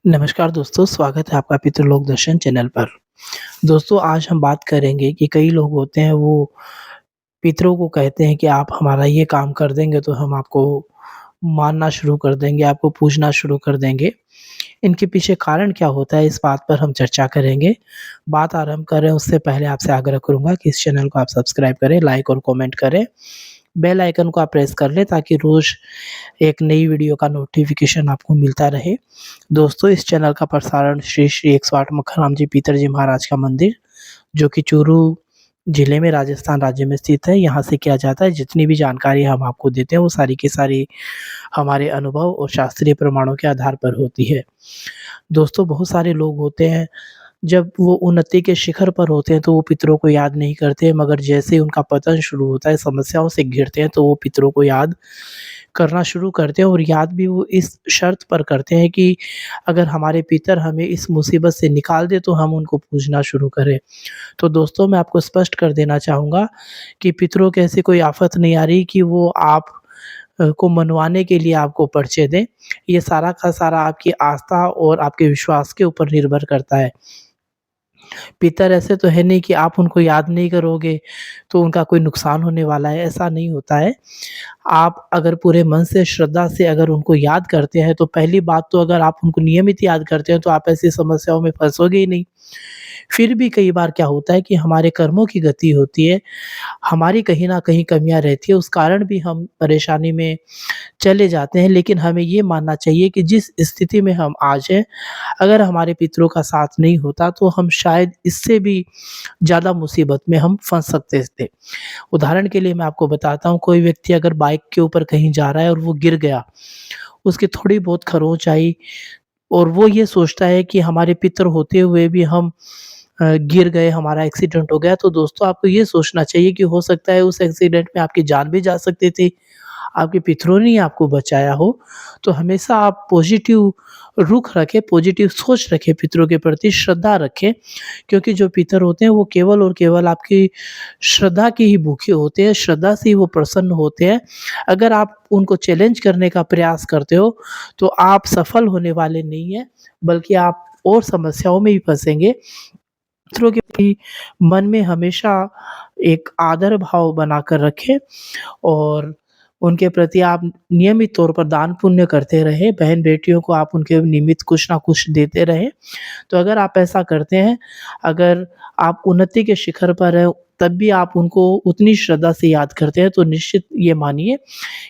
नमस्कार दोस्तों, स्वागत है आपका पितृलोक दर्शन चैनल पर। दोस्तों आज हम बात करेंगे कि कई लोग होते हैं वो पितरों को कहते हैं कि आप हमारा ये काम कर देंगे तो हम आपको मानना शुरू कर देंगे, आपको पूजना शुरू कर देंगे। इनके पीछे कारण क्या होता है इस बात पर हम चर्चा करेंगे। बात आरंभ करें उससे पहले आपसे आग्रह करूँगा कि इस चैनल को आप सब्सक्राइब करें, लाइक और कमेंट करें। बेल आइकन को आप प्रेस कर लें ताकि रोज़ एक नई वीडियो का नोटिफ़िकेशन आपको मिलता रहे। दोस्तों इस चैनल का प्रसारण श्री श्री 108 मक्खनराम जी पीतर जी महाराज का मंदिर, जो कि चूरू जिले में राजस्थान राज्य में स्थित है, यहाँ से किया जाता है। जितनी भी जानकारी हम आपको देते हैं वो सारी की सारी हमारे अनुभव और शास्त्रीय प्रमाणों के आधार पर होती है। दोस्तों बहुत सारे लोग होते हैं, जब वो उन्नति के शिखर पर होते हैं तो वो पितरों को याद नहीं करते, मगर जैसे ही उनका पतन शुरू होता है, समस्याओं से घिरते हैं तो वो पितरों को याद करना शुरू करते हैं और याद भी वो इस शर्त पर करते हैं कि अगर हमारे पितर हमें इस मुसीबत से निकाल दें तो हम उनको पूजना शुरू करें। तो दोस्तों मैं आपको स्पष्ट कर देना चाहूँगा कि पितरों की ऐसी कोई आफ़त नहीं आ रही कि वो आप को मनवाने के लिए आपको पर्चे दें। ये सारा का सारा आपकी आस्था और आपके विश्वास के ऊपर निर्भर करता है। पितर ऐसे तो है नहीं कि आप उनको याद नहीं करोगे, तो उनका कोई नुकसान होने वाला है, ऐसा नहीं होता है। आप अगर पूरे मन से, श्रद्धा से अगर उनको याद करते हैं, तो पहली बात तो अगर आप उनको नियमित याद करते हैं, तो आप ऐसी समस्याओं में फँसोगे ही नहीं। फिर भी कई बार क्या होता है कि हमारे कर्मों की गति होती है, हमारी कहीं न कहीं कमियाँ रहती है, उस कारण भी हम परेशानी में चले जाते हैं। लेकिन हमें ये मानना चाहिए कि जिस स्थिति में हम आज हैं, अगर हमारे पितरों का साथ नहीं होता तो हम शायद इससे भी ज़्यादा मुसीबत में हम फँस सकते थे। उदाहरण के लिए मैं आपको बताता हूँ, कोई व्यक्ति अगर बाइक के ऊपर कहीं जा रहा है और वो गिर गया, उसकी थोड़ी बहुत खरोंच आई और वो ये सोचता है कि हमारे पितर होते हुए भी हम गिर गए, हमारा एक्सीडेंट हो गया, तो दोस्तों आपको ये सोचना चाहिए कि हो सकता है उस एक्सीडेंट में आपकी जान भी जा सकती थी। आपके पितरों ने ही आपको बचाया हो। तो हमेशा आप पॉज़िटिव रुख रखें, पॉज़िटिव सोच रखें, पितरों के प्रति श्रद्धा रखें, क्योंकि जो पितर होते हैं वो केवल और केवल आपकी श्रद्धा के ही भूखे होते हैं, श्रद्धा से ही वो प्रसन्न होते हैं। अगर आप उनको चैलेंज करने का प्रयास करते हो, तो आप सफल होने वाले नहीं हैं, बल्कि आप और समस्याओं में ही फँसेंगे। मित्रों के प्रति मन में हमेशा एक आदर भाव बनाकर रखें और उनके प्रति आप नियमित तौर पर दान पुण्य करते रहें, बहन-बेटियों को आप उनके निमित्त कुछ न कुछ देते रहें। तो अगर आप ऐसा करते हैं, अगर आप उन्नति के शिखर पर हैं, तब भी आप उनको उतनी श्रद्धा से याद करते हैं, तो निश्चित ये मानिए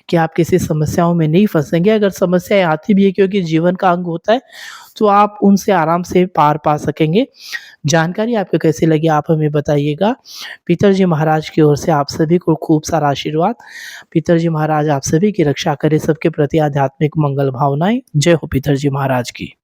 कि आप किसी समस्याओं में नहीं फँसेंगे। अगर समस्याएँ आती भी है क्योंकि जीवन का अंग होता है, तो आप उनसे आराम से पार पा सकेंगे। जानकारी आपको कैसी लगी आप हमें बताइएगा। पीतर जी महाराज की ओर से आप सभी को खूब सारा आशीर्वाद। पीतर जी महाराज आप सभी की रक्षा करें, सबके प्रति आध्यात्मिक मंगल भावनाएँ। जय हो पीतर जी महाराज की।